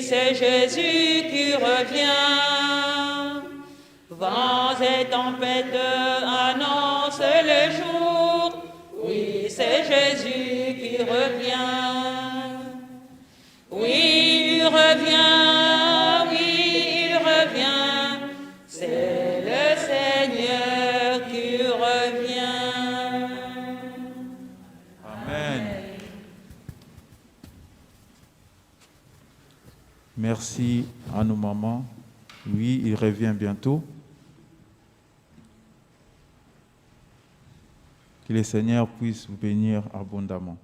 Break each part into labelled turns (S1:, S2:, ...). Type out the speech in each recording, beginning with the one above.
S1: c'est Jésus qui revient. Vents et tempêtes annoncent le jour. Oui, c'est Jésus qui revient. Oui, il revient, oui, il revient. C'est le Seigneur qui revient.
S2: Amen. Merci à nos mamans. Oui, il revient bientôt. Que le Seigneur puisse vous bénir abondamment.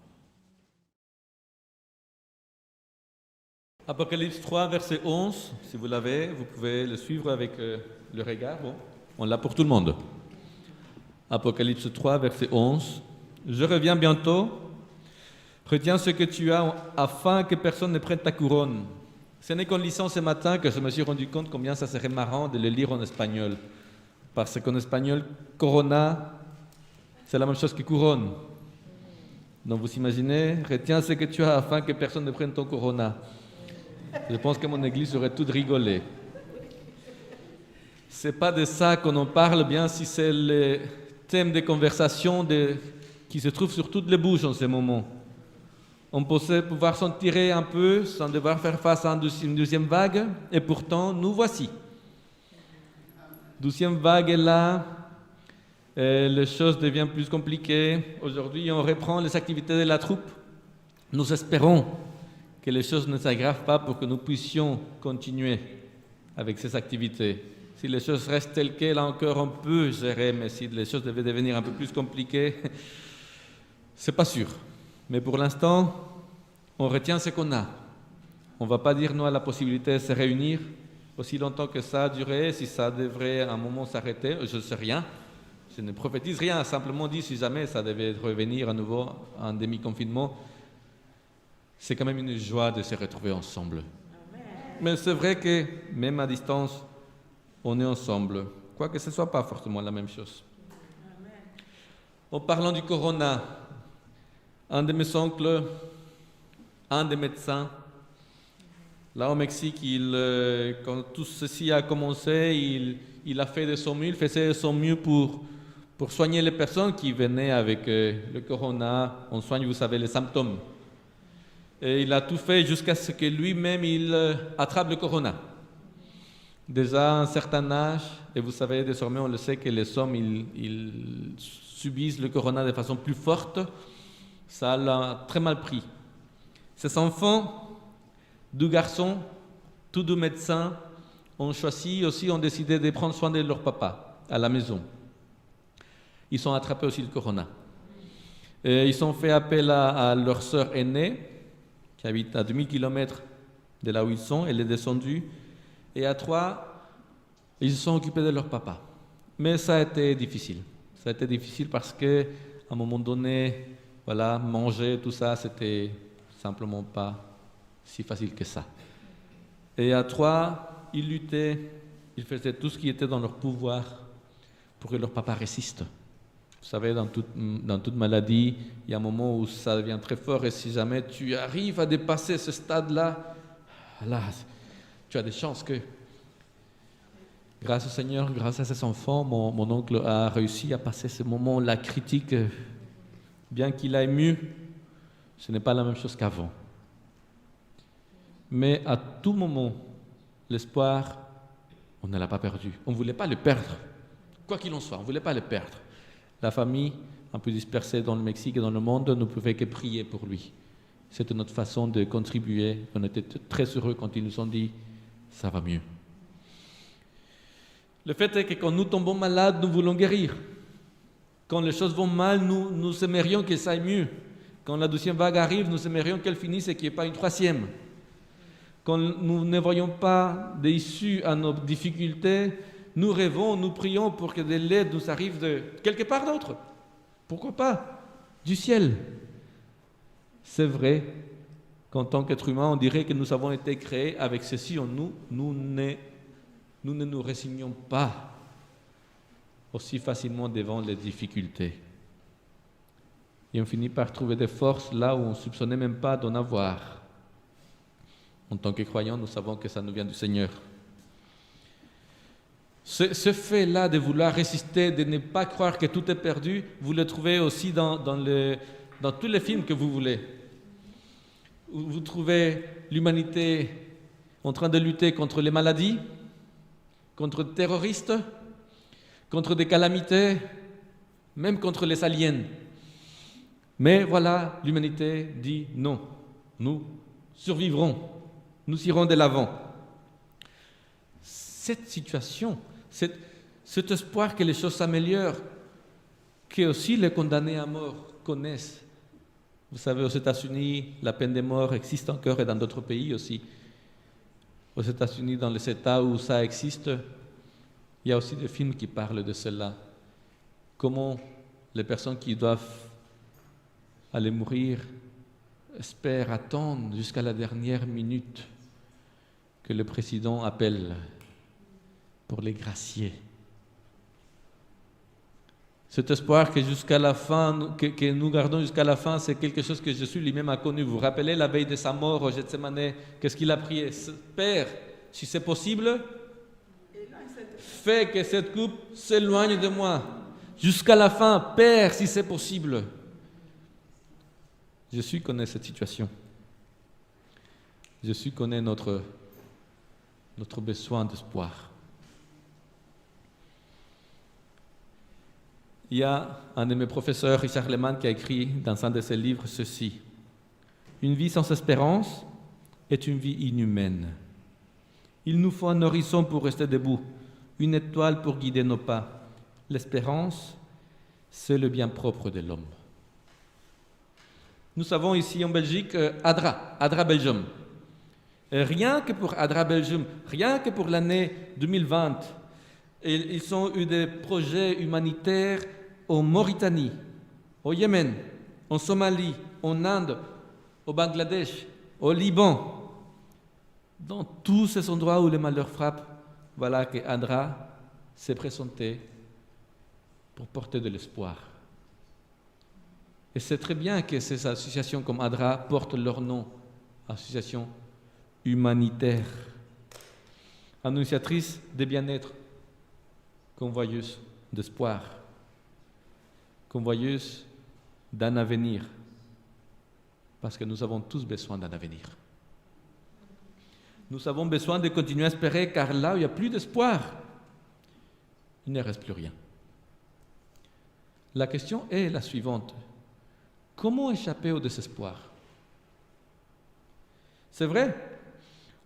S3: Apocalypse 3, verset 11, si vous l'avez, vous pouvez le suivre avec le regard. Bon, on l'a pour tout le monde. Apocalypse 3, verset 11. Je reviens bientôt. Retiens ce que tu as afin que personne ne prenne ta couronne. Ce n'est qu'en lisant ce matin que je me suis rendu compte combien ça serait marrant de le lire en espagnol. Parce qu'en espagnol, corona, c'est la même chose que couronne. Donc vous imaginez, retiens ce que tu as afin que personne ne prenne ton corona. Je pense que mon église aurait tout rigolé. C'est pas de ça qu'on en parle, bien si c'est le thème de conversation qui se trouve sur toutes les bouches en ce moment. On pensait pouvoir s'en tirer un peu sans devoir faire face à une deuxième vague, et pourtant, nous voici. Deuxième vague est là, et les choses deviennent plus compliquées. Aujourd'hui, on reprend les activités de la troupe. Nous espérons que les choses ne s'aggravent pas pour que nous puissions continuer avec ces activités. Si les choses restent telles quelles, encore on peut gérer, mais si les choses devaient devenir un peu plus compliquées, c'est pas sûr. Mais pour l'instant, on retient ce qu'on a. On ne va pas dire non à la possibilité de se réunir aussi longtemps que ça a duré, si ça devrait à un moment s'arrêter, je ne sais rien. Je ne prophétise rien, simplement dit si jamais ça devait revenir à nouveau en demi-confinement, c'est quand même une joie de se retrouver ensemble. Amen. Mais c'est vrai que même à distance, on est ensemble, quoique ce ne soit pas forcément la même chose. Amen. En parlant du corona, un de mes oncles, un des médecins, là au Mexique, quand tout ceci a commencé, il a fait de son mieux, il faisait de son mieux pour soigner les personnes qui venaient avec le corona. On soigne, vous savez, les symptômes. Et il a tout fait jusqu'à ce que lui-même, il attrape le corona. Déjà à un certain âge, et vous savez, désormais, on le sait que les hommes, ils subissent le corona de façon plus forte. Ça l'a très mal pris. Ces enfants, deux garçons, tous deux médecins, ont décidé de prendre soin de leur papa à la maison. Ils ont attrapé aussi le corona. Et ils ont fait appel à leur sœur aînée, qui habite à 2000 km de là où ils sont. Elle est descendue. Et à trois, ils se sont occupés de leur papa. Mais ça a été difficile. Ça a été difficile parce qu'à un moment donné, voilà, manger, tout ça, c'était simplement pas si facile que ça. Et à trois, ils luttaient, ils faisaient tout ce qui était dans leur pouvoir pour que leur papa résiste. Vous savez, dans toute maladie, il y a un moment où ça devient très fort et si jamais tu arrives à dépasser ce stade-là, là, tu as des chances que, grâce au Seigneur, grâce à ses enfants, mon oncle a réussi à passer ce moment-là critique. Bien qu'il aille mieux, ce n'est pas la même chose qu'avant. Mais à tout moment, l'espoir, on ne l'a pas perdu. On ne voulait pas le perdre. Quoi qu'il en soit, on ne voulait pas le perdre. La famille, un peu dispersée dans le Mexique et dans le monde, ne pouvait que prier pour lui. C'était notre façon de contribuer. On était très heureux quand ils nous ont dit « ça va mieux ». Le fait est que quand nous tombons malades, nous voulons guérir. Quand les choses vont mal, nous aimerions que ça aille mieux. Quand la deuxième vague arrive, nous aimerions qu'elle finisse et qu'il n'y ait pas une troisième. Quand nous ne voyons pas d'issue à nos difficultés, nous rêvons, nous prions pour que de l'aide nous arrive de quelque part d'autre. Pourquoi pas? Du ciel. C'est vrai qu'en tant qu'être humain, on dirait que nous avons été créés avec ceci en nous. Nous ne nous résignons pas aussi facilement devant les difficultés. Et on finit par trouver des forces là où on ne soupçonnait même pas d'en avoir. En tant que croyants, nous savons que ça nous vient du Seigneur. Ce fait-là de vouloir résister, de ne pas croire que tout est perdu, vous le trouvez aussi dans tous les films que vous voulez. Vous trouvez l'humanité en train de lutter contre les maladies, contre des terroristes, contre des calamités, même contre les aliens. Mais voilà, l'humanité dit non, nous survivrons, nous irons de l'avant. Cette situation, cet espoir que les choses s'améliorent, que aussi les condamnés à mort connaissent. Vous savez, aux États-Unis, la peine de mort existe encore et dans d'autres pays aussi. Aux États-Unis, dans les États où ça existe, il y a aussi des films qui parlent de cela. Comment les personnes qui doivent aller mourir espèrent attendre jusqu'à la dernière minute que le président appelle pour les gracier. Cet espoir que jusqu'à la fin, que nous gardons jusqu'à la fin, c'est quelque chose que Jésus lui-même a connu. Vous vous rappelez la veille de sa mort au Gethsémane, qu'est-ce qu'il a prié? Père, si c'est possible, fais que cette coupe s'éloigne de moi. Jusqu'à la fin, Père, si c'est possible. Jésus connaît cette situation. Jésus connaît notre besoin d'espoir. Il y a un de mes professeurs, Richard Lehmann, qui a écrit dans un de ses livres ceci: une vie sans espérance est une vie inhumaine. Il nous faut un horizon pour rester debout, une étoile pour guider nos pas. L'espérance, c'est le bien propre de l'homme. Nous savons ici en Belgique ADRA Belgium. Et rien que pour ADRA Belgium, rien que pour l'année 2020, ils ont eu des projets humanitaires en Mauritanie, au Yémen, en Somalie, en Inde, au Bangladesh, au Liban. Dans tous ces endroits où les malheurs frappent, voilà que ADRA s'est présenté pour porter de l'espoir. Et c'est très bien que ces associations comme ADRA portent leur nom, association humanitaire, annonciatrice de bien-être, convoyeuse d'espoir, convoyeuse d'un avenir, parce que nous avons tous besoin d'un avenir. Nous avons besoin de continuer à espérer, car là où il n'y a plus d'espoir, il ne reste plus rien. La question est la suivante: comment échapper au désespoir? C'est vrai,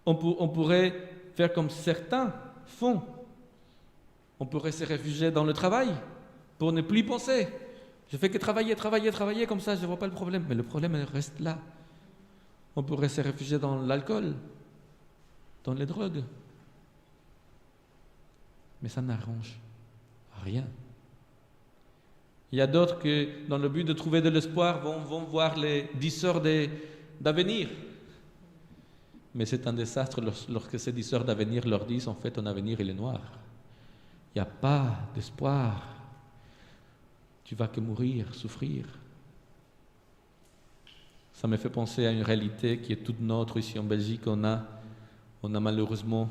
S3: on pourrait faire comme certains font. On pourrait se réfugier dans le travail pour ne plus y penser. Je fais que travailler, comme ça je ne vois pas le problème. Mais le problème il reste là. On pourrait se réfugier dans l'alcool, dans les drogues. Mais ça n'arrange rien. Il y a d'autres qui, dans le but de trouver de l'espoir, vont voir les 10 heures d'avenir. Mais c'est un désastre lorsque ces 10 heures d'avenir leur disent en fait ton avenir il est noir. Il n'y a pas d'espoir. Tu vas que mourir, souffrir. Ça me fait penser à une réalité qui est toute nôtre ici en Belgique. On a malheureusement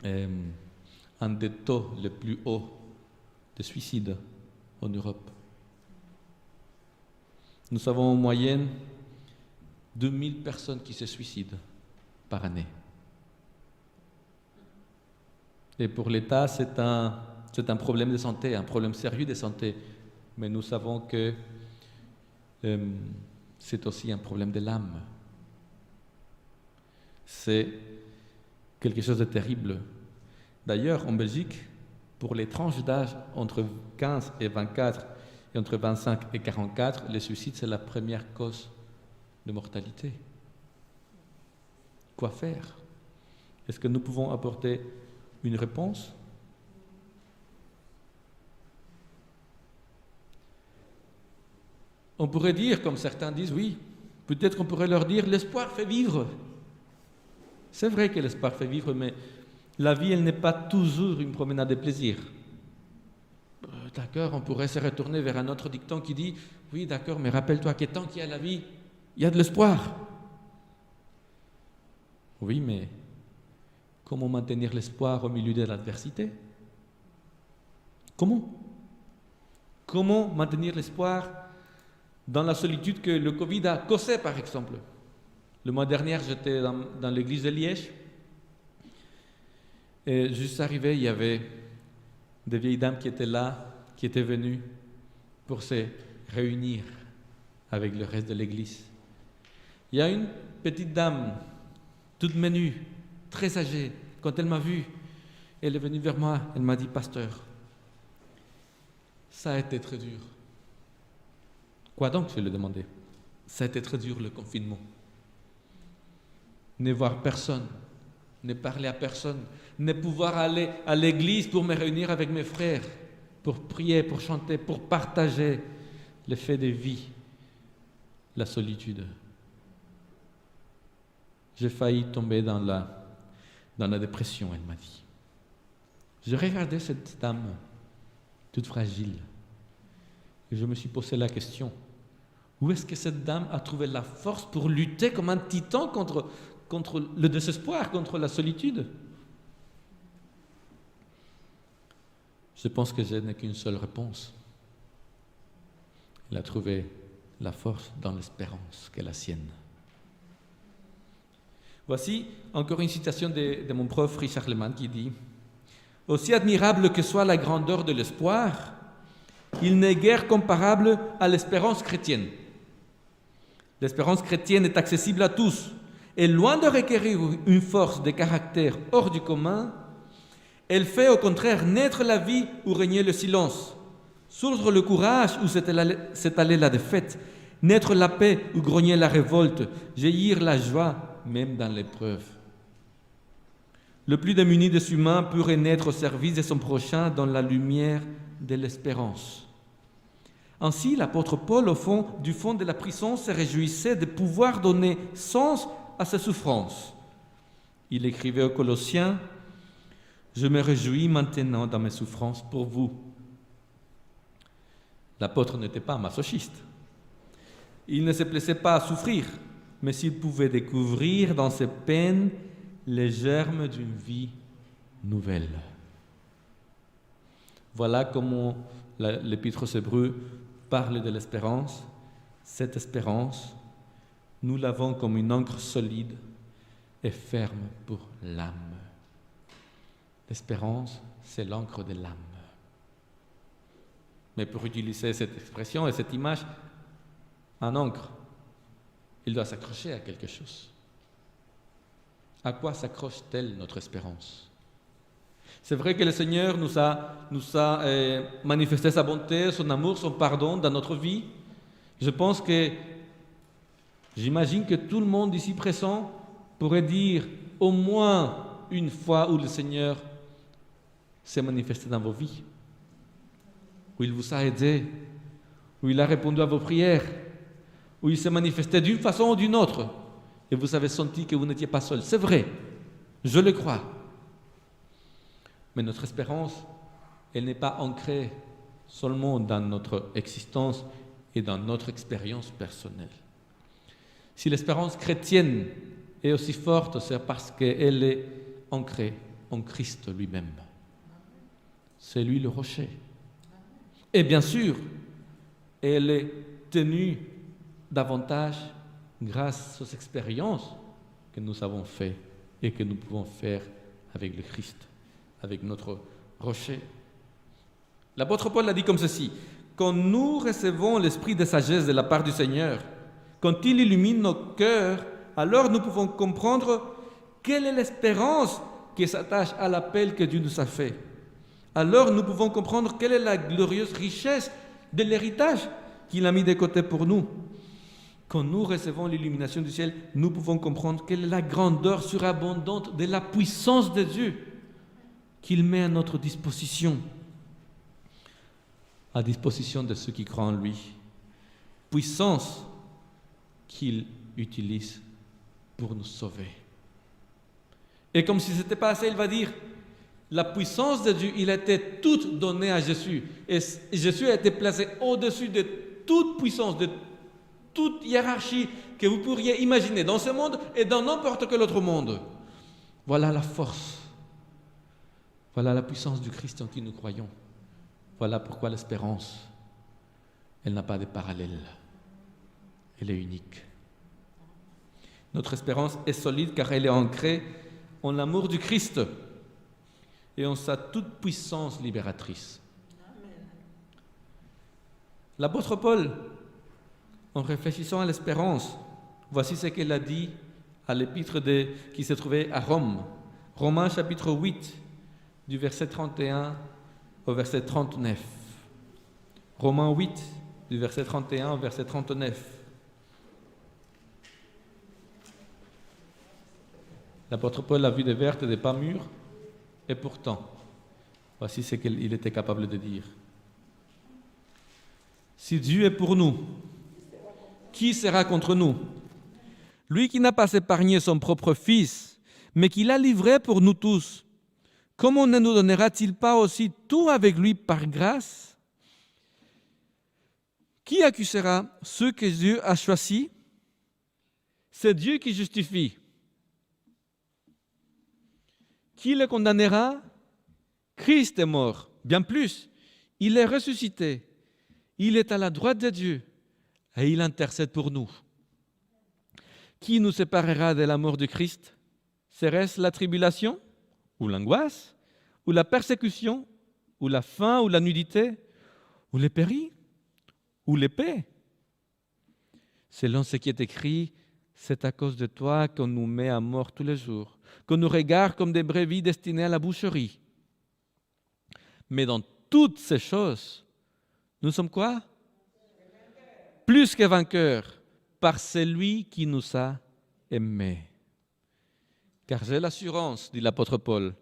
S3: un des taux les plus hauts de suicide en Europe. Nous avons en moyenne 2000 personnes qui se suicident par année. Et pour l'État, c'est un problème de santé, un problème sérieux de santé. Mais nous savons que c'est aussi un problème de l'âme. C'est quelque chose de terrible. D'ailleurs, en Belgique, pour les tranches d'âge entre 15 et 24 et entre 25 et 44, le suicide, c'est la première cause de mortalité. Quoi faire? Est-ce que nous pouvons apporter une réponse? On pourrait dire, comme certains disent, oui, peut-être qu'on pourrait leur dire, l'espoir fait vivre. C'est vrai que l'espoir fait vivre, mais la vie, elle n'est pas toujours une promenade de plaisir. D'accord, on pourrait se retourner vers un autre dicton qui dit, oui, d'accord, mais rappelle-toi que tant qu'il y a la vie, il y a de l'espoir. Oui, mais comment maintenir l'espoir au milieu de l'adversité? Comment? Comment maintenir l'espoir dans la solitude que le Covid a causée, par exemple? Le mois dernier, j'étais dans l'église de Liège. Et juste arrivé, il y avait des vieilles dames qui étaient là, qui étaient venues pour se réunir avec le reste de l'église. Il y a une petite dame, toute menue, très âgée. Quand elle m'a vu, elle est venue vers moi, elle m'a dit: Pasteur, ça a été très dur. Quoi donc, je lui ai demandé. Ça a été très dur, le confinement. Ne voir personne, ne parler à personne, ne pouvoir aller à l'église pour me réunir avec mes frères, pour prier, pour chanter, pour partager les faits de vie, la solitude. J'ai failli tomber dans la dépression, elle m'a dit. Je regardais cette dame, toute fragile, et je me suis posé la question: où est-ce que cette dame a trouvé la force pour lutter comme un titan contre le désespoir, contre la solitude? Je pense que je n'ai qu'une seule réponse. Elle a trouvé la force dans l'espérance qu'est la sienne. Voici encore une citation de mon prof Richard Lehmann qui dit: aussi admirable que soit la grandeur de l'espoir, il n'est guère comparable à l'espérance chrétienne. L'espérance chrétienne est accessible à tous, et loin de requérir une force de caractère hors du commun, elle fait au contraire naître la vie où régnait le silence, sourdre le courage où s'étalait la défaite, naître la paix où grognait la révolte, jaillir la joie même dans l'épreuve. Le plus démuni des humains pourrait naître au service de son prochain dans la lumière de l'espérance. Ainsi, l'apôtre Paul, du fond de la prison, se réjouissait de pouvoir donner sens à ses souffrances. Il écrivait aux Colossiens: « Je me réjouis maintenant dans mes souffrances pour vous. » L'apôtre n'était pas masochiste. Il ne se plaisait pas à souffrir, mais s'il pouvait découvrir dans ses peines les germes d'une vie nouvelle. Voilà comment l'Épître aux Hébreux parle de l'espérance. Cette espérance, nous l'avons comme une ancre solide et ferme pour l'âme. L'espérance, c'est l'encre de l'âme. Mais pour utiliser cette expression et cette image, un encre, il doit s'accrocher à quelque chose. À quoi s'accroche-t-elle notre espérance? C'est vrai que le Seigneur nous a manifesté sa bonté, son amour, son pardon dans notre vie. J'imagine que tout le monde ici présent pourrait dire au moins une fois où le Seigneur s'est manifesté dans vos vies, où il vous a aidé, où il a répondu à vos prières, où il s'est manifesté d'une façon ou d'une autre, et vous avez senti que vous n'étiez pas seul. C'est vrai, je le crois. Mais notre espérance, elle n'est pas ancrée seulement dans notre existence et dans notre expérience personnelle. Si l'espérance chrétienne est aussi forte, c'est parce qu'elle est ancrée en Christ lui-même. C'est lui le rocher. Et bien sûr, elle est tenue davantage grâce aux expériences que nous avons faites et que nous pouvons faire avec le Christ, avec notre rocher. L'apôtre Paul l'a dit comme ceci: quand nous recevons l'esprit de sagesse de la part du Seigneur, quand il illumine nos cœurs, alors nous pouvons comprendre quelle est l'espérance qui s'attache à l'appel que Dieu nous a fait. Alors nous pouvons comprendre quelle est la glorieuse richesse de l'héritage qu'il a mis de côté pour nous. Quand nous recevons l'illumination du ciel, nous pouvons comprendre quelle est la grandeur surabondante de la puissance de Dieu qu'il met à notre disposition, à disposition de ceux qui croient en lui. Puissance qu'il utilise pour nous sauver. Et comme si ce n'était pas assez, il va dire: la puissance de Dieu, il a été toute donnée à Jésus. Et Jésus a été placé au-dessus de toute puissance, de toute hiérarchie que vous pourriez imaginer dans ce monde et dans n'importe quel autre monde. Voilà la force. Voilà la puissance du Christ en qui nous croyons. Voilà pourquoi l'espérance, elle n'a pas de parallèle. Elle est unique. Notre espérance est solide car elle est ancrée en l'amour du Christ et en sa toute-puissance libératrice. L'apôtre Paul, en réfléchissant à l'espérance, voici ce qu'il a dit à l'épître qui se trouvait à Rome. Romains chapitre 8, du verset 31 au verset 39. Romains 8, du verset 31 au verset 39. L'apôtre Paul a vu des vertes et des pas mûres, et pourtant, voici ce qu'il était capable de dire. Si Dieu est pour nous, qui sera contre nous? Lui qui n'a pas épargné son propre Fils, mais qui l'a livré pour nous tous, comment ne nous donnera-t-il pas aussi tout avec lui par grâce? Qui accusera ceux que Dieu a choisis? C'est Dieu qui justifie. Qui le condamnera? Christ est mort. Bien plus, il est ressuscité. Il est à la droite de Dieu et il intercède pour nous. Qui nous séparera de l'amour de Christ? Serait-ce la tribulation, ou l'angoisse, ou la persécution, ou la faim, ou la nudité, ou les périls, ou l'épée? Selon ce qui est écrit, c'est à cause de toi qu'on nous met à mort tous les jours, qu'on nous regarde comme des brebis destinées à la boucherie. Mais dans toutes ces choses, nous sommes quoi? Plus que vainqueurs, par celui qui nous a aimés. Car j'ai l'assurance, dit l'apôtre Paul,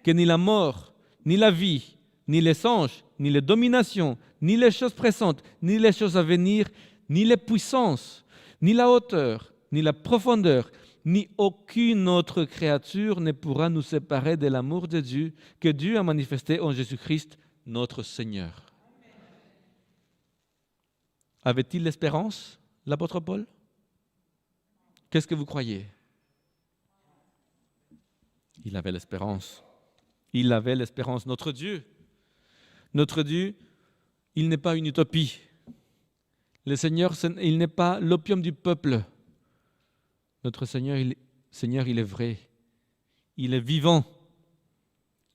S3: que ni la mort, ni la vie, ni les anges, ni les dominations, ni les choses présentes, ni les choses à venir, ni les puissances, ni la hauteur, ni la profondeur, ni aucune autre créature ne pourra nous séparer de l'amour de Dieu que Dieu a manifesté en Jésus-Christ, notre Seigneur. Avait-il l'espérance, l'apôtre Paul? Qu'est-ce que vous croyez? Il avait l'espérance. Il avait l'espérance. Notre Dieu, il n'est pas une utopie. Le Seigneur, il n'est pas l'opium du peuple. Notre Seigneur, il est vrai. Il est vivant.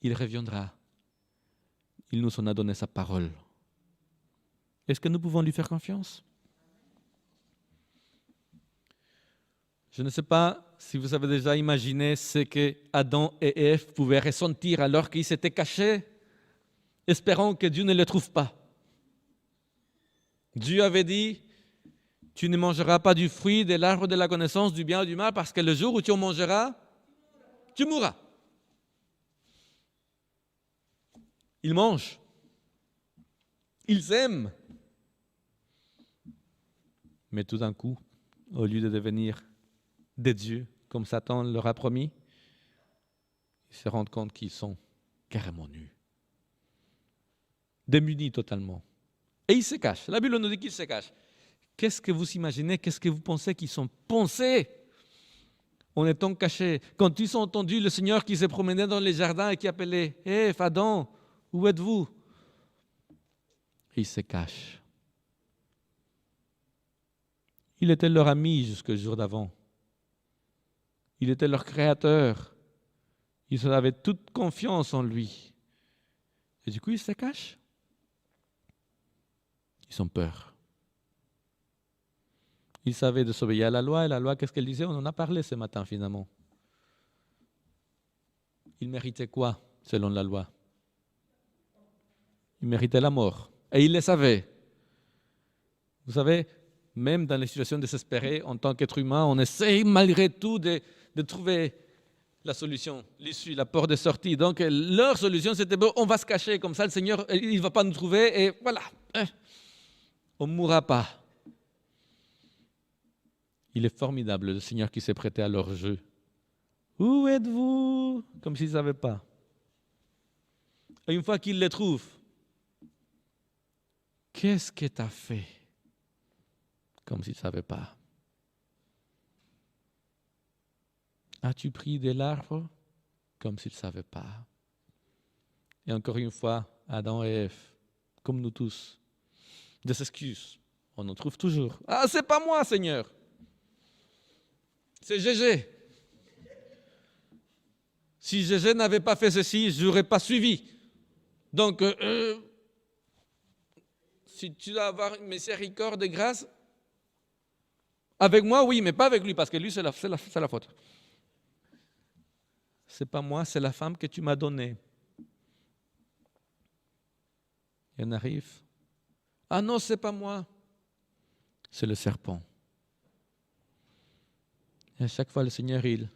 S3: Il reviendra. Il nous en a donné sa parole. Est-ce que nous pouvons lui faire confiance? Je ne sais pas si vous avez déjà imaginé ce que Adam et Ève pouvaient ressentir alors qu'ils s'étaient cachés, espérant que Dieu ne les trouve pas. Dieu avait dit, tu ne mangeras pas du fruit de l'arbre de la connaissance du bien et du mal, parce que le jour où tu en mangeras, tu mourras. Ils mangent. Ils aiment. Mais tout d'un coup, au lieu de devenir des dieux, comme Satan leur a promis, ils se rendent compte qu'ils sont carrément nus, démunis totalement. Et ils se cachent. La Bible nous dit qu'ils se cachent. Qu'est-ce que vous imaginez, qu'est-ce que vous pensez qu'ils sont pensés en étant cachés? Quand ils ont entendu le Seigneur qui se promenait dans les jardins et qui appelait « Hé, Adam, où êtes-vous » Ils se cachent. Il était leur ami jusqu'au jour d'avant. Il était leur créateur. Ils avaient toute confiance en lui. Et du coup, ils se cachent. Ils ont peur. Ils savaient désobéir à la loi, et la loi, qu'est-ce qu'elle disait? On en a parlé ce matin finalement. Ils méritaient quoi, selon la loi? Ils méritaient la mort. Et ils le savaient. Vous savez, même dans les situations désespérées, en tant qu'être humain, on essaye malgré tout de trouver la solution, l'issue, la porte de sortie. Donc leur solution, c'était bon, on va se cacher, comme ça le Seigneur, il ne va pas nous trouver, et voilà, on ne mourra pas. Il est formidable, le Seigneur qui s'est prêté à leur jeu. Où êtes-vous? Comme s'ils ne savaient pas. Et une fois qu'ils les trouvent, qu'est-ce que tu as fait? Comme s'ils ne savaient pas. As-tu pris de l'arbre comme s'ils ne savaient pas. Et encore une fois, Adam et Ève, comme nous tous, des excuses. On en trouve toujours. « Ah, c'est pas moi, Seigneur. C'est Gégé. Si Gégé n'avait pas fait ceci, je n'aurais pas suivi. Donc, si tu dois avoir une miséricorde et grâce, avec moi, oui, mais pas avec lui, parce que lui, c'est la faute. C'est pas moi, c'est la femme que tu m'as donnée. » Et on arrive. « Ah non, c'est pas moi. C'est le serpent. » Et à chaque fois, le Seigneur, il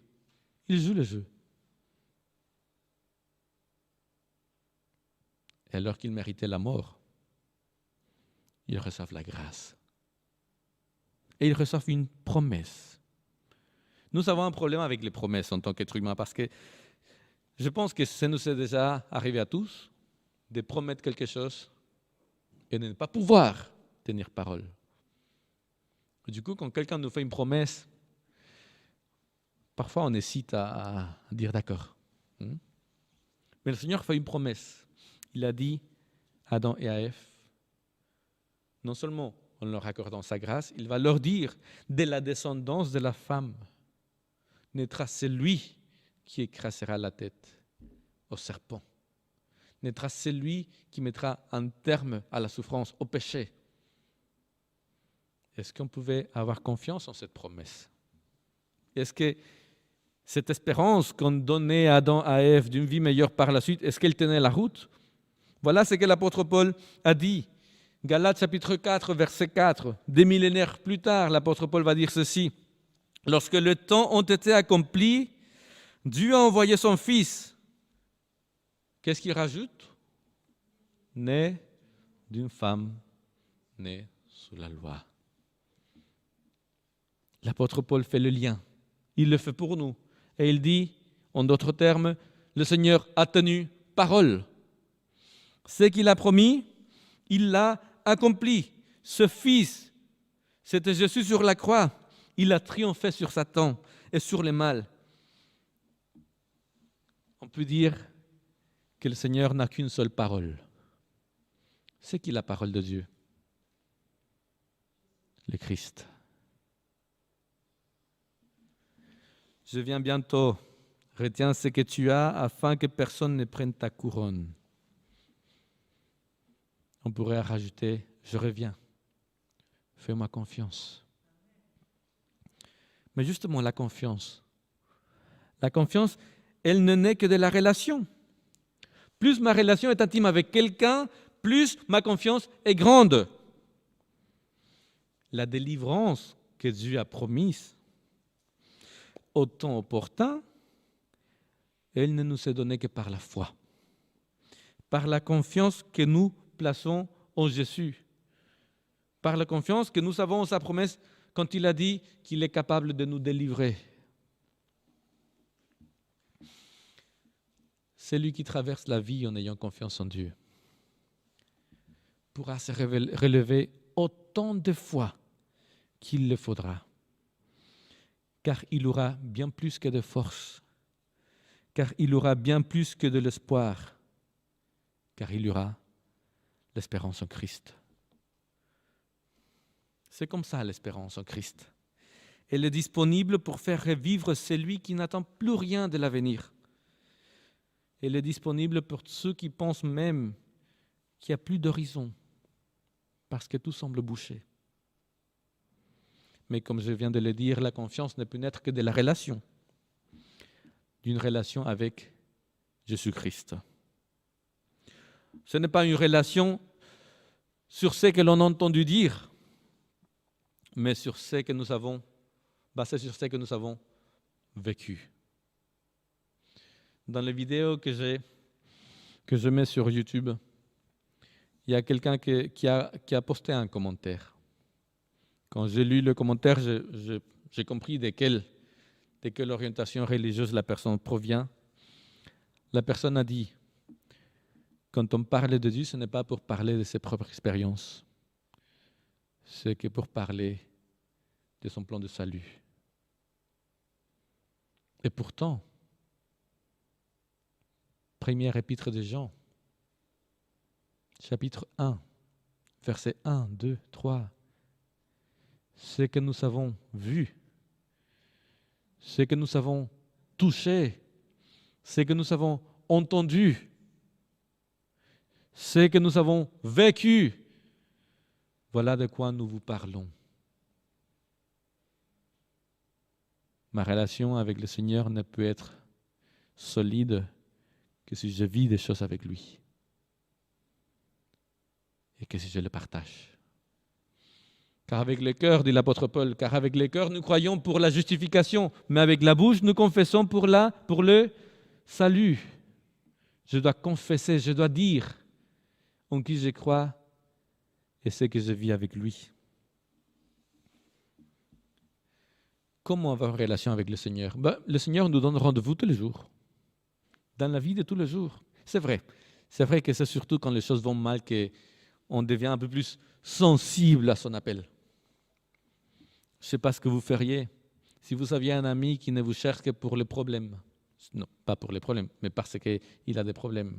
S3: joue le jeu. Et alors qu'ils méritaient la mort, ils reçoivent la grâce. Et ils reçoivent une promesse. Nous avons un problème avec les promesses en tant qu'être humain parce que je pense que ça nous est déjà arrivé à tous de promettre quelque chose et de ne pas pouvoir tenir parole. Du coup, quand quelqu'un nous fait une promesse, parfois on hésite à dire d'accord. Mais le Seigneur fait une promesse. Il a dit à Adam et à Ève, non seulement en leur accordant sa grâce, il va leur dire, de la descendance de la femme naîtra celui qui écrasera la tête au serpent, naîtra celui qui mettra un terme à la souffrance, au péché. Est-ce qu'on pouvait avoir confiance en cette promesse? Est-ce que cette espérance qu'on donnait à Adam, à Ève d'une vie meilleure par la suite, est-ce qu'elle tenait la route? Voilà ce que l'apôtre Paul a dit. Galates chapitre 4, verset 4. Des millénaires plus tard, l'apôtre Paul va dire ceci. Lorsque le temps ont été accomplis, Dieu a envoyé son Fils. Qu'est-ce qu'il rajoute? Né d'une femme, née sous la loi. L'apôtre Paul fait le lien. Il le fait pour nous. Et il dit, en d'autres termes, le Seigneur a tenu parole. Ce qu'il a promis, il l'a accompli. Ce Fils, c'était Jésus sur la croix. Il a triomphé sur Satan et sur le mal. On peut dire que le Seigneur n'a qu'une seule parole. C'est qui la parole de Dieu? Le Christ. Je viens bientôt. Retiens ce que tu as afin que personne ne prenne ta couronne. On pourrait rajouter, je reviens. Fais-moi confiance. Mais justement, la confiance, elle ne naît que de la relation. Plus ma relation est intime avec quelqu'un, plus ma confiance est grande. La délivrance que Dieu a promise au temps opportun, elle ne nous est donnée que par la foi, par la confiance que nous plaçons en Jésus, par la confiance que nous avons en sa promesse quand il a dit qu'il est capable de nous délivrer. Celui qui traverse la vie en ayant confiance en Dieu pourra se relever autant de fois qu'il le faudra, car il aura bien plus que de force, car il aura bien plus que de l'espoir, car il y aura l'espérance en Christ. C'est comme ça l'espérance en Christ. Elle est disponible pour faire revivre celui qui n'attend plus rien de l'avenir. Elle est disponible pour ceux qui pensent même qu'il n'y a plus d'horizon, parce que tout semble bouché. Mais comme je viens de le dire, la confiance ne peut naître que de la relation, d'une relation avec Jésus-Christ. Ce n'est pas une relation sur ce que l'on a entendu dire, mais sur ce que nous avons, basé sur ce que nous avons vécu. Dans les vidéos que je mets sur YouTube, il y a quelqu'un qui a posté un commentaire. Quand j'ai lu le commentaire, j'ai compris de quelle orientation religieuse la personne provient. La personne a dit, quand on parle de Dieu, ce n'est pas pour parler de ses propres expériences, c'est que pour parler de son plan de salut. Et pourtant, Première épître de Jean, chapitre 1, versets 1, 2, 3. Ce que nous avons vu, ce que nous avons touché, ce que nous avons entendu, ce que nous avons vécu, voilà de quoi nous vous parlons. Ma relation avec le Seigneur ne peut être solide que si je vis des choses avec lui et que si je le partage. Car avec le cœur, dit l'apôtre Paul, car avec le cœur nous croyons pour la justification, mais avec la bouche nous confessons pour le salut. Je dois confesser, je dois dire en qui je crois et ce que je vis avec lui. Comment avoir une relation avec le Seigneur? Le Seigneur nous donne rendez-vous tous les jours, dans la vie de tous les jours. C'est vrai que c'est surtout quand les choses vont mal qu'on devient un peu plus sensible à son appel. Je ne sais pas ce que vous feriez si vous aviez un ami qui ne vous cherche que pour les problèmes. Non, pas pour les problèmes, mais parce qu'il a des problèmes.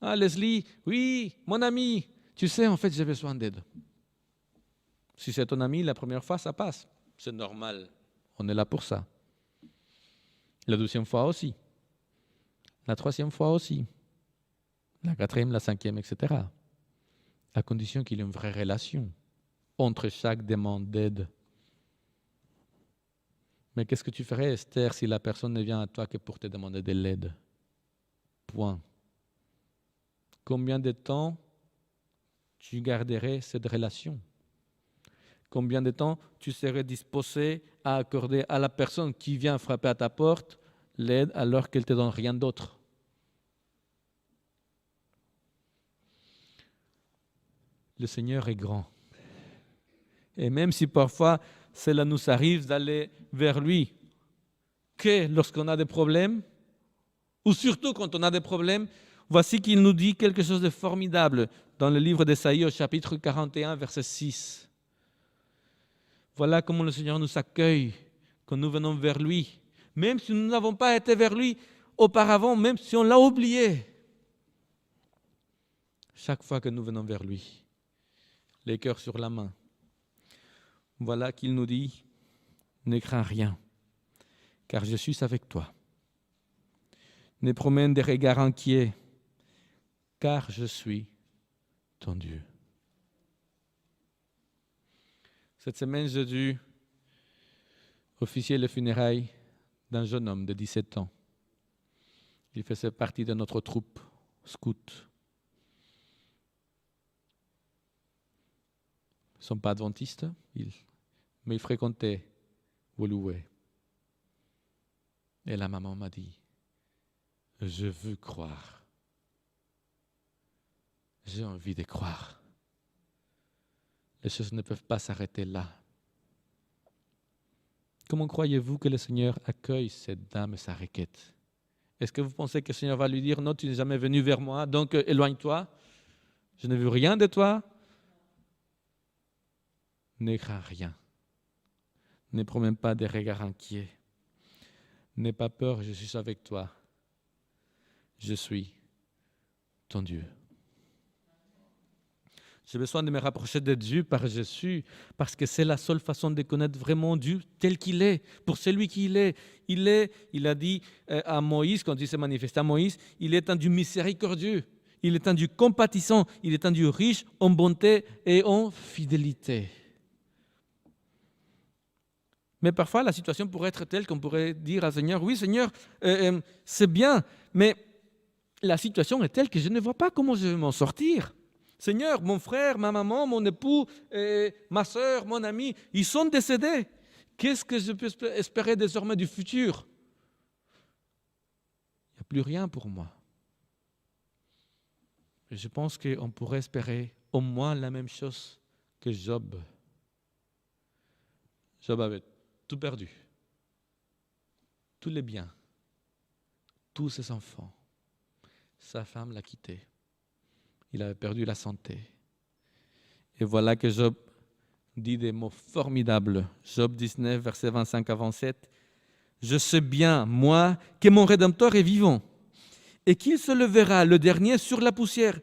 S3: Ah, Leslie, oui, mon ami, tu sais, en fait, j'ai besoin d'aide. Si c'est ton ami, la première fois, ça passe. C'est normal, on est là pour ça. La deuxième fois aussi. La troisième fois aussi. La quatrième, la cinquième, etc. À condition qu'il y ait une vraie relation entre chaque demande d'aide. Mais qu'est-ce que tu ferais, Esther, si la personne ne vient à toi que pour te demander de l'aide? Point. Combien de temps tu garderais cette relation? Combien de temps tu serais disposé à accorder à la personne qui vient frapper à ta porte l'aide alors qu'elle ne te donne rien d'autre? Le Seigneur est grand. Et même si parfois cela nous arrive d'aller vers lui, que lorsqu'on a des problèmes, ou surtout quand on a des problèmes, voici qu'il nous dit quelque chose de formidable dans le livre d'Ésaïe au chapitre 41, verset 6. Voilà comment le Seigneur nous accueille quand nous venons vers lui, même si nous n'avons pas été vers lui auparavant, même si on l'a oublié. Chaque fois que nous venons vers lui, les cœurs sur la main, voilà qu'il nous dit, ne crains rien, car je suis avec toi. Ne promène des regards inquiets, car je suis ton Dieu. Cette semaine, j'ai dû officier les funérailles d'un jeune homme de 17 ans. Il faisait partie de notre troupe scout. Ils ne sont pas adventistes, mais ils fréquentaient Woluwe. Et la maman m'a dit, je veux croire. J'ai envie de croire. Les choses ne peuvent pas s'arrêter là. Comment croyez-vous que le Seigneur accueille cette dame et sa requête? Est-ce que vous pensez que le Seigneur va lui dire, non, tu n'es jamais venu vers moi, donc éloigne-toi, je ne veux rien de toi? Ne crains rien. Ne promène pas des regards inquiets. N'aie pas peur, je suis avec toi. Je suis ton Dieu. J'ai besoin de me rapprocher de Dieu par Jésus, parce que c'est la seule façon de connaître vraiment Dieu tel qu'il est, pour celui qu'il est. Il a dit à Moïse, quand il s'est manifesté à Moïse, il est un Dieu miséricordieux, il est un Dieu compatissant, il est un Dieu riche en bonté et en fidélité. Mais parfois, la situation pourrait être telle qu'on pourrait dire au Seigneur, oui Seigneur, c'est bien, mais la situation est telle que je ne vois pas comment je vais m'en sortir. Seigneur, mon frère, ma maman, mon époux, ma soeur, mon ami, ils sont décédés. Qu'est-ce que je peux espérer désormais du futur? Il n'y a plus rien pour moi. Et je pense qu'on pourrait espérer au moins la même chose que Job. Job avait tout perdu. Tous les biens, tous ses enfants. Sa femme l'a quitté. Il avait perdu la santé. Et voilà que Job dit des mots formidables. Job 19, versets 25 à 27. « Je sais bien, moi, que mon Rédempteur est vivant et qu'il se levera le dernier sur la poussière.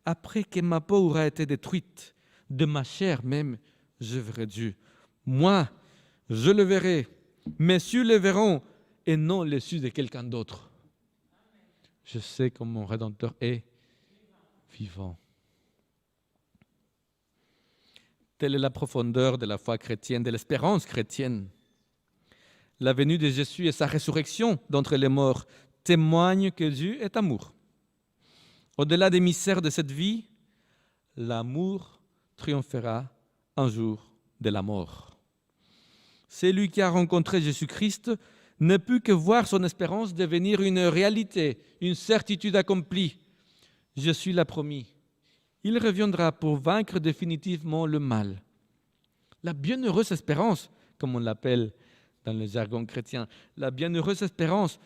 S3: Après que ma peau aura été détruite, de ma chair même, je verrai Dieu. Moi, je le verrai. Mes cieux le verront et non les cieux de quelqu'un d'autre. Je sais que mon Rédempteur est vivant. Telle est la profondeur de la foi chrétienne, de l'espérance chrétienne. La venue de Jésus et sa résurrection d'entre les morts témoignent que Dieu est amour. Au-delà des mystères de cette vie, l'amour triomphera un jour de la mort. Celui qui a rencontré Jésus-Christ ne peut que voir son espérance devenir une réalité, une certitude accomplie. Jésus l'a promis. Il reviendra pour vaincre définitivement le mal. La bienheureuse espérance, comme on l'appelle dans le jargon chrétien, la bienheureuse espérance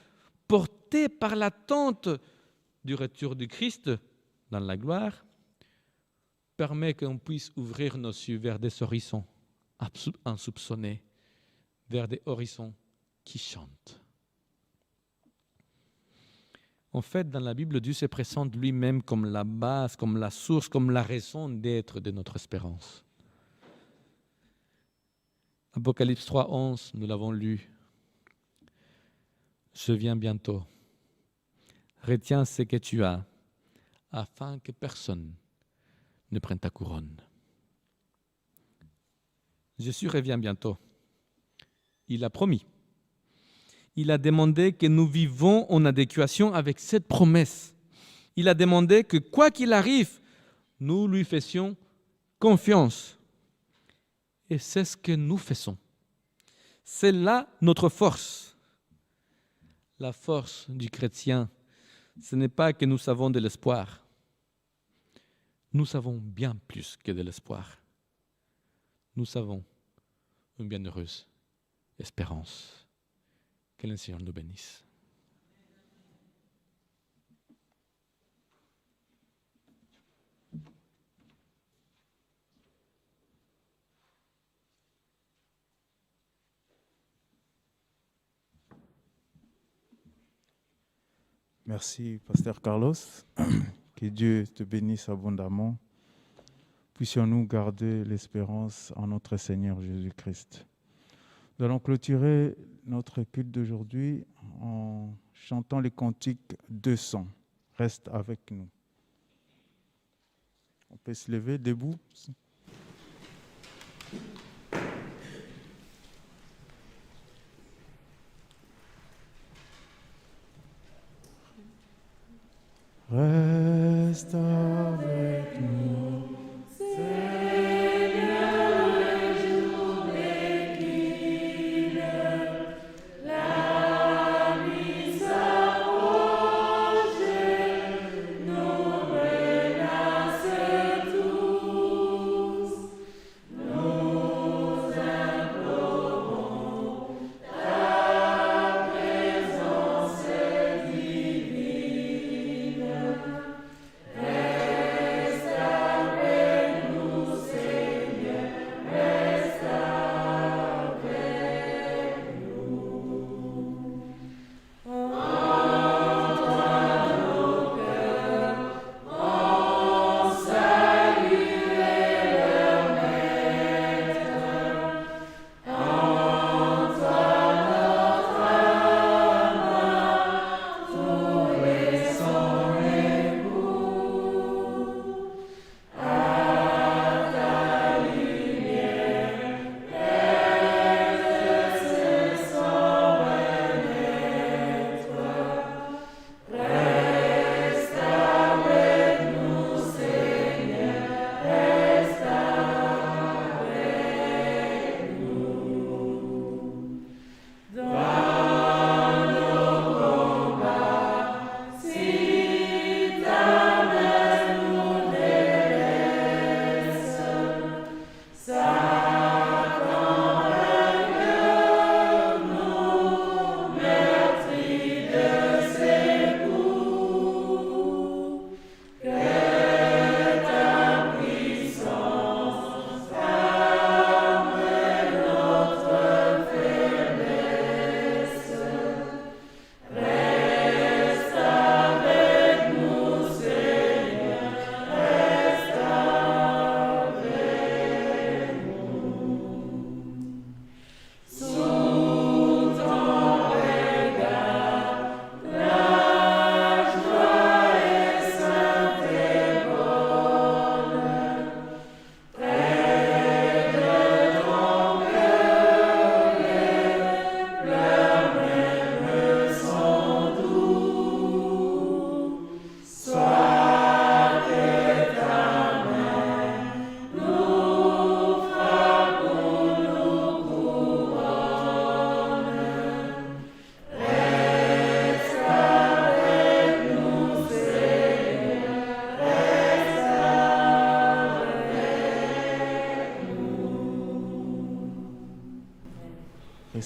S3: portée par l'attente du retour du Christ dans la gloire, permet qu'on puisse ouvrir nos yeux vers des horizons insoupçonnés, vers des horizons qui chantent. En fait, dans la Bible, Dieu se présente lui-même comme la base, comme la source, comme la raison d'être de notre espérance. Apocalypse 3:11, nous l'avons lu. Je viens bientôt. Retiens ce que tu as, afin que personne ne prenne ta couronne. Jésus revient bientôt. Il a promis. Il a demandé que nous vivons en adéquation avec cette promesse. Il a demandé que, quoi qu'il arrive, nous lui fassions confiance. Et c'est ce que nous faisons. C'est là notre force. La force du chrétien, ce n'est pas que nous avons de l'espoir. Nous avons bien plus que de l'espoir. Nous avons une bienheureuse espérance. Que le Seigneur nous bénisse.
S2: Merci, Pasteur Carlos. Que Dieu te bénisse abondamment. Puissions-nous garder l'espérance en notre Seigneur Jésus-Christ. Nous allons clôturer notre culte d'aujourd'hui en chantant les cantiques 200. Reste avec nous. On peut se lever debout. Reste avec nous.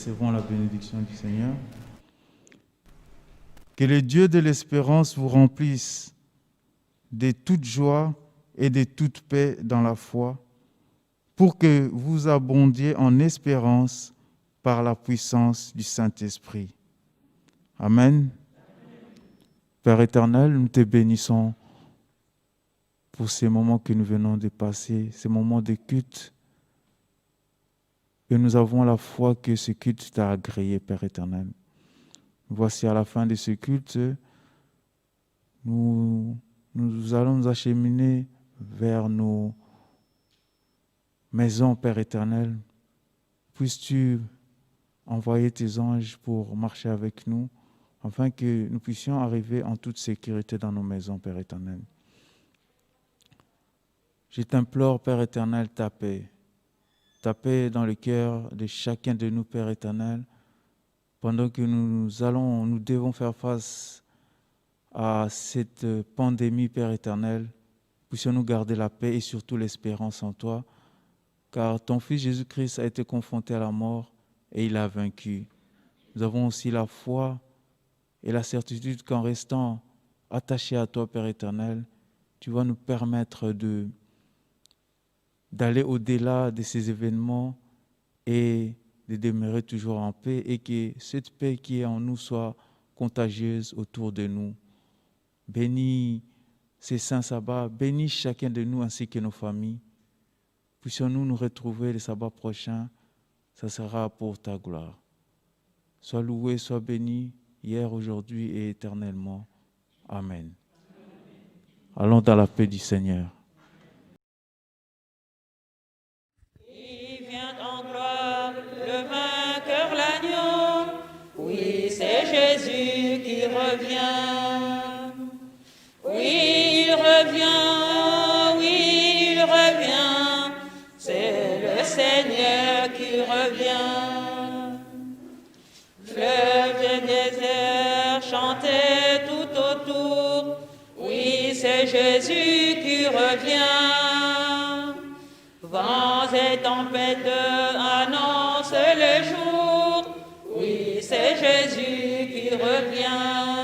S2: recevons la bénédiction du Seigneur. Que le Dieu de l'espérance vous remplisse de toute joie et de toute paix dans la foi, pour que vous abondiez en espérance par la puissance du Saint-Esprit. Amen. Père éternel, nous te bénissons pour ces moments que nous venons de passer, ces moments de culte. Et nous avons la foi que ce culte t'a agréé, Père éternel. Voici à la fin de ce culte, nous allons nous acheminer vers nos maisons, Père éternel. Puisses-tu envoyer tes anges pour marcher avec nous, afin que nous puissions arriver en toute sécurité dans nos maisons, Père éternel. Je t'implore, Père éternel, ta paix dans le cœur de chacun de nous, Père éternel, pendant que nous devons faire face à cette pandémie, Père éternel. Puissions-nous garder la paix et surtout l'espérance en toi, car ton Fils Jésus-Christ a été confronté à la mort et il a vaincu. Nous avons aussi la foi et la certitude qu'en restant attachés à toi, Père éternel, tu vas nous permettre d'aller au-delà de ces événements et de demeurer toujours en paix, et que cette paix qui est en nous soit contagieuse autour de nous. Bénis ces saints sabbats, bénis chacun de nous ainsi que nos familles. Puissions-nous nous retrouver le sabbat prochain, ça sera pour ta gloire. Sois loué, sois béni, hier, aujourd'hui et éternellement. Amen. Allons dans la paix du Seigneur.
S1: Il vient en gloire, le vainqueur, l'agneau. Oui, c'est Jésus qui revient. Oui, il revient, oui, il revient. C'est le Seigneur qui revient. Fleuve et désert, chantez tout autour. Oui, c'est Jésus qui revient. Vents et tempêtes annoncent le jour. Oui, c'est Jésus qui revient.